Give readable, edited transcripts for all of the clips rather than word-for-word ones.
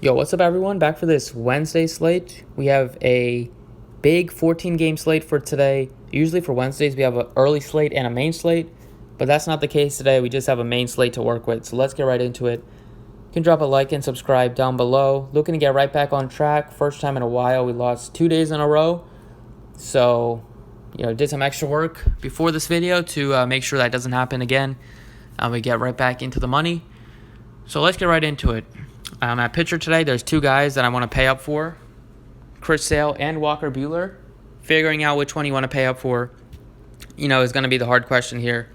Yo, what's up, everyone? Back for this Wednesday slate. We have a big 14-game slate for today. Usually for Wednesdays, we have an early slate and a main slate, but that's not the case today. We just have a main slate to work with, so let's get right into it. You can drop a like and subscribe down below. Looking to get right back on track. First time in a while. We lost 2 days in a row, so did some extra work before this video to make sure that doesn't happen again. We get right back into the money. So let's get right into it. At pitcher today, there's two guys that I want to pay up for, Chris Sale and Walker Buehler. Figuring out which one you want to pay up for, is going to be the hard question here.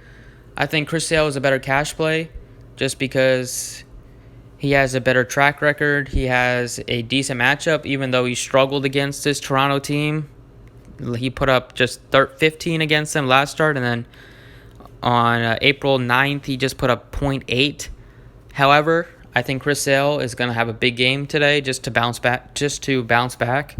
I think Chris Sale is a better cash play just because he has a better track record. He has a decent matchup, even though he struggled against this Toronto team. He put up just 15 against them last start, and then on April 9th, he just put up .8. However, I think Chris Sale is going to have a big game today just to bounce back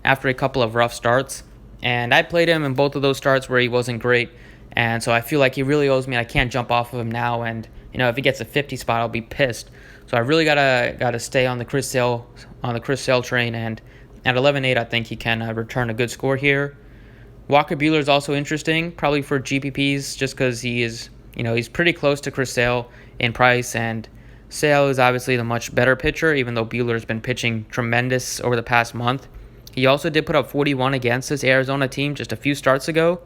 after a couple of rough starts. And I played him in both of those starts where he wasn't great. And so I feel like he really owes me. I can't jump off of him now. And, if he gets a 50 spot, I'll be pissed. So I really gotta stay on the Chris Sale train. And at 11-8, I think he can return a good score here. Walker Buehler is also interesting, probably for GPPs, just because he is, he's pretty close to Chris Sale in price, and Sale is obviously the much better pitcher, even though Buehler's been pitching tremendous over the past month. He also did put up 41 against this Arizona team just a few starts ago,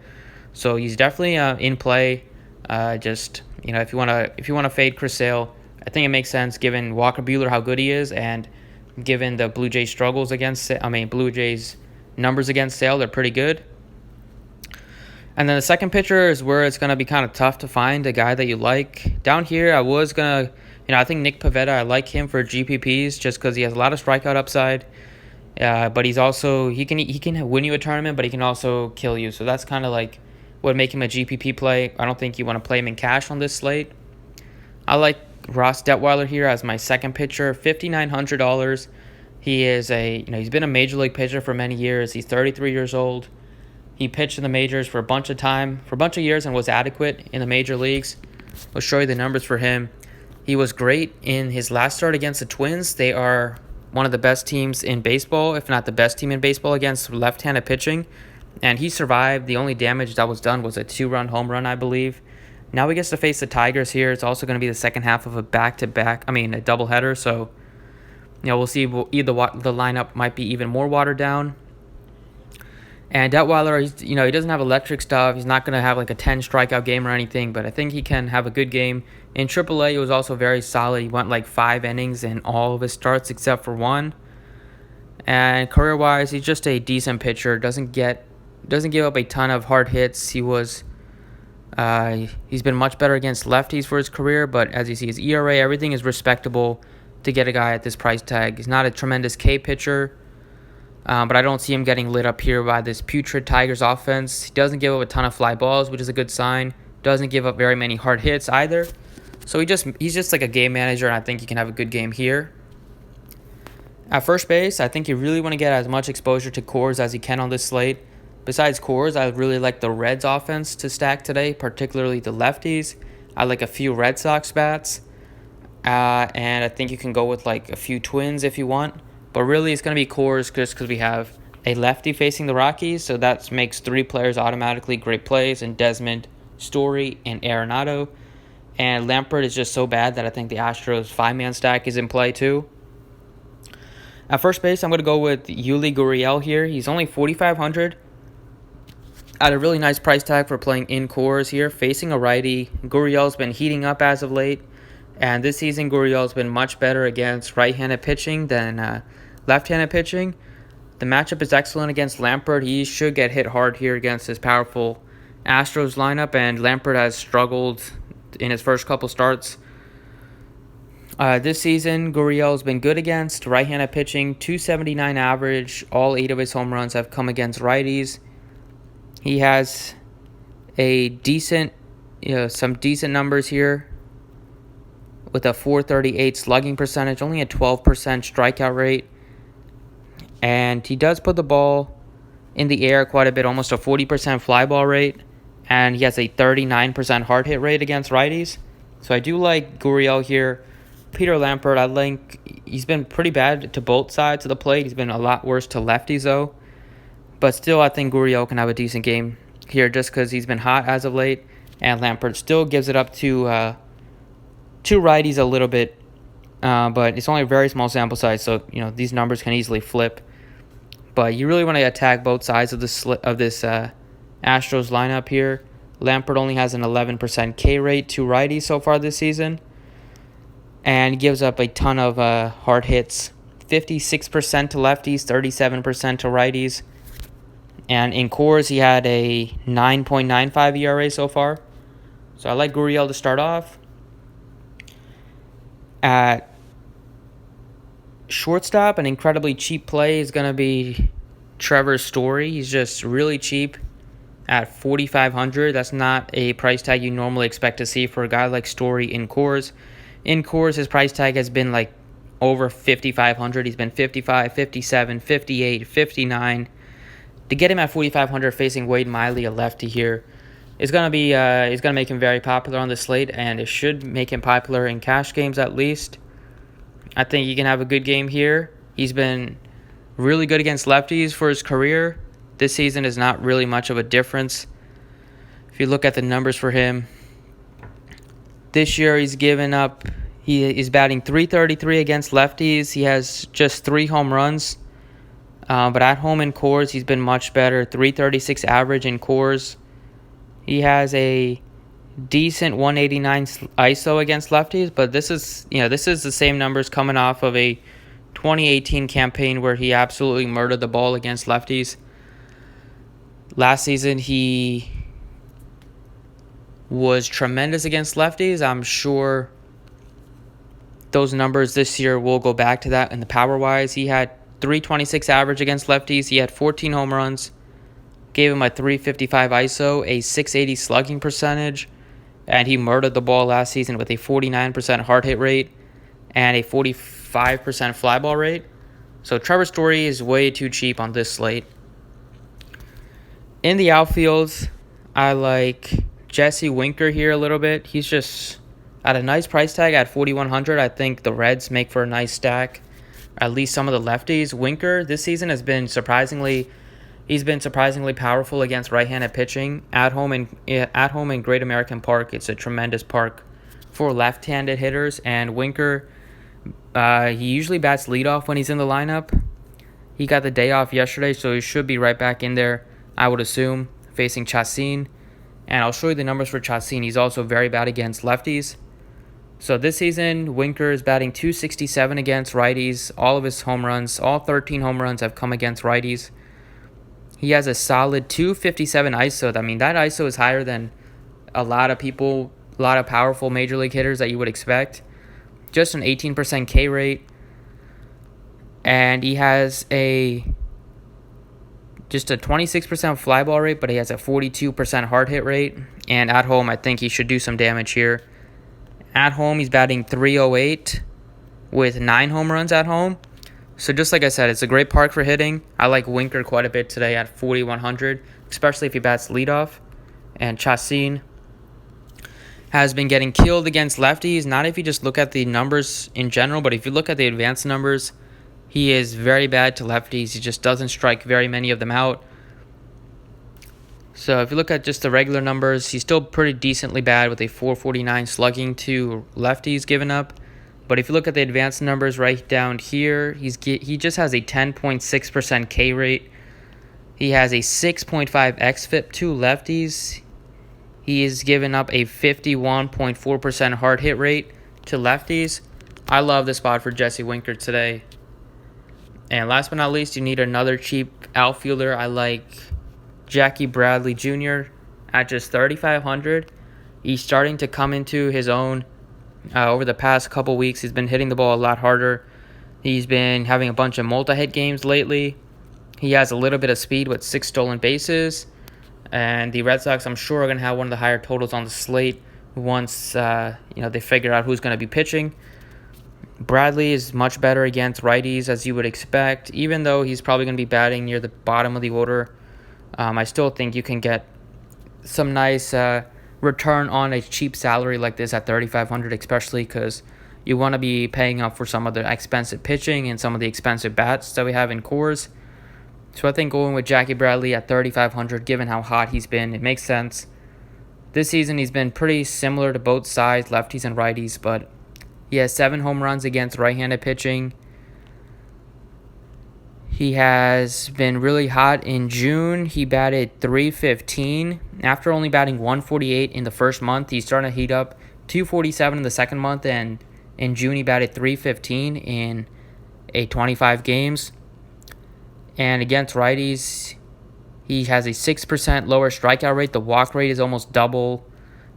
so he's definitely in play. If you want to fade Chris Sale, I think it makes sense given Walker Buehler how good he is, and given the Blue Jays Blue Jays numbers against Sale, they're pretty good. And then the second pitcher is where it's going to be kind of tough to find a guy that you like. Down here, I was going to, I think Nick Pivetta, I like him for GPPs just because he has a lot of strikeout upside. But he's also, he can win you a tournament, but he can also kill you. So that's kind of like what make him a GPP play. I don't think you want to play him in cash on this slate. I like Ross Detweiler here as my second pitcher, $5,900. He is he's been a major league pitcher for many years. He's 33 years old. He pitched in the majors for a bunch of years, and was adequate in the major leagues. I'll show you the numbers for him. He was great in his last start against the Twins. They are one of the best teams in baseball, if not the best team in baseball, against left-handed pitching. And he survived. The only damage that was done was a 2-run home run, I believe. Now he gets to face the Tigers here. It's also going to be the second half of a doubleheader. So, we'll see. Either the lineup might be even more watered down. And Detweiler, he doesn't have electric stuff. He's not going to have like a 10 strikeout game or anything, but I think he can have a good game. In AAA, it was also very solid. He went like 5 innings in all of his starts except for one. And career-wise, he's just a decent pitcher. Doesn't give up a ton of hard hits. He's been much better against lefties for his career, but as you see, his ERA, everything is respectable to get a guy at this price tag. He's not a tremendous K pitcher. But I don't see him getting lit up here by this putrid Tigers offense. He doesn't give up a ton of fly balls, which is a good sign. Doesn't give up very many hard hits either. So he's just like a game manager, and I think he can have a good game here. At first base, I think you really want to get as much exposure to Coors as you can on this slate. Besides Coors, I really like the Reds offense to stack today, particularly the lefties. I like a few Red Sox bats. And I think you can go with like a few Twins if you want. But really, it's going to be Coors just because we have a lefty facing the Rockies. So that makes 3 players automatically great plays, and Desmond, Story, and Arenado. And Lampert is just so bad that I think the Astros 5-man stack is in play too. At first base, I'm going to go with Yuli Gurriel here. He's only $4,500 at a really nice price tag for playing in Coors here. Facing a righty, Gurriel's been heating up as of late. And this season, Gurriel's been much better against right-handed pitching than left-handed pitching. The matchup is excellent against Lampert. He should get hit hard here against his powerful Astros lineup, and Lampert has struggled in his first couple starts. This season, Gurriel's been good against right-handed pitching, 279 average. All 8 of his home runs have come against righties. He has some decent numbers here, with a .438 slugging percentage, only a 12% strikeout rate. And he does put the ball in the air quite a bit, almost a 40% fly ball rate. And he has a 39% hard hit rate against righties. So I do like Gurriel here Peter Lampert, I think he's been pretty bad to both sides of the plate. He's been a lot worse to lefties, though. But still, I think Gurriel can have a decent game here just because he's been hot as of late. And Lampert still gives it up to two righties a little bit. But it's only a very small sample size, so these numbers can easily flip. But you really want to attack both sides of this Astros lineup here. Lampert only has an 11% K rate to righties so far this season, and gives up a ton of hard hits. 56% to lefties, 37% to righties. And in Coors, he had a 9.95 ERA so far. So I like Gurriel to start off. At shortstop, an incredibly cheap play is going to be Trevor Story. He's just really cheap at $4,500. That's not a price tag you normally expect to see for a guy like Story in Coors. In Coors, his price tag has been like over $5,500. He's been 55, 57, 58, 59. To get him at $4,500 facing Wade Miley, a lefty here, is going to make him very popular on the slate, and it should make him popular in cash games at least. I think he can have a good game here. He's been really good against lefties for his career. This season is not really much of a difference. If you look at the numbers for him, this year he is batting .333 against lefties. He has just 3 home runs. But at home in Coors, he's been much better. .336 average in Coors. He has a decent 189 ISO against lefties, but this is the same numbers coming off of a 2018 campaign where he absolutely murdered the ball against lefties. Last season, he was tremendous against lefties. I'm sure those numbers this year will go back to that in the power-wise. He had .326 average against lefties. He had 14 home runs. Gave him a .355 ISO, a .680 slugging percentage, and he murdered the ball last season with a 49% hard hit rate and a 45% fly ball rate. So Trevor Story is way too cheap on this slate. In the outfield, I like Jesse Winker here a little bit. He's just at a nice price tag at $4,100. I think the Reds make for a nice stack. At least some of the lefties. Winker this season has he's been surprisingly powerful against right-handed pitching at home in Great American Park. It's a tremendous park for left-handed hitters, and Winker, he usually bats leadoff when he's in the lineup. He got the day off yesterday, so he should be right back in there, I would assume, facing Chacin. And I'll show you the numbers for Chacin. He's also very bad against lefties. So this season, Winker is batting .267 against righties. All of his home runs, all 13 home runs have come against righties. He has a solid .257 ISO. I mean, that ISO is higher than a lot of powerful major league hitters that you would expect. Just an 18% K rate. And he has just a 26% fly ball rate, but he has a 42% hard hit rate. And at home, I think he should do some damage here. At home, he's batting .308 with 9 home runs at home. So just like I said, it's a great park for hitting. I like Winker quite a bit today at $4,100, especially if he bats leadoff. And Chacin has been getting killed against lefties. Not if you just look at the numbers in general, but if you look at the advanced numbers, he is very bad to lefties. He just doesn't strike very many of them out. So if you look at just the regular numbers, he's still pretty decently bad with a .449 slugging to lefties given up. But if you look at the advanced numbers right down here, he just has a 10.6% K rate. He has a 6.5 xFIP to lefties. He is given up a 51.4% hard hit rate to lefties. I love the spot for Jesse Winker today. And last but not least, you need another cheap outfielder. I like Jackie Bradley Jr. at just $3,500. He's starting to come into his own. Over the past couple weeks, he's been hitting the ball a lot harder. He's been having a bunch of multi-hit games lately. He has a little bit of speed with 6 stolen bases. And the Red Sox, I'm sure, are going to have one of the higher totals on the slate once they figure out who's going to be pitching. Bradley is much better against righties, as you would expect. Even though he's probably going to be batting near the bottom of the order, I still think you can get some nice return on a cheap salary like this at $3,500, especially because you want to be paying up for some of the expensive pitching and some of the expensive bats that we have in cores. So I think going with Jackie Bradley at 3,500, given how hot he's been, it makes sense. This season he's been pretty similar to both sides, lefties and righties, but he has 7 home runs against right-handed pitching. He has been really hot. In June, he batted .315. After only batting .148 in the first month, he's starting to heat up. .247 in the second month, and in June he batted .315 in 25 games. And against righties, he has a 6% lower strikeout rate. The walk rate is almost double.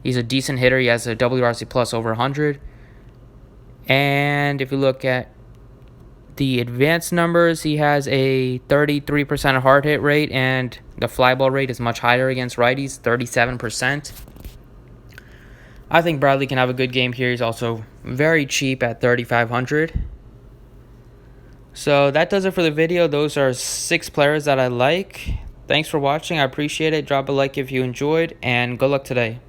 He's a decent hitter. He has a WRC plus over 100. And if you look at the advanced numbers, he has a 33% hard hit rate, and the fly ball rate is much higher against righties, 37%. I think Bradley can have a good game here. He's also very cheap at 3,500. So that does it for the video. Those are 6 players that I like. Thanks for watching. I appreciate it. Drop a like if you enjoyed, and good luck today.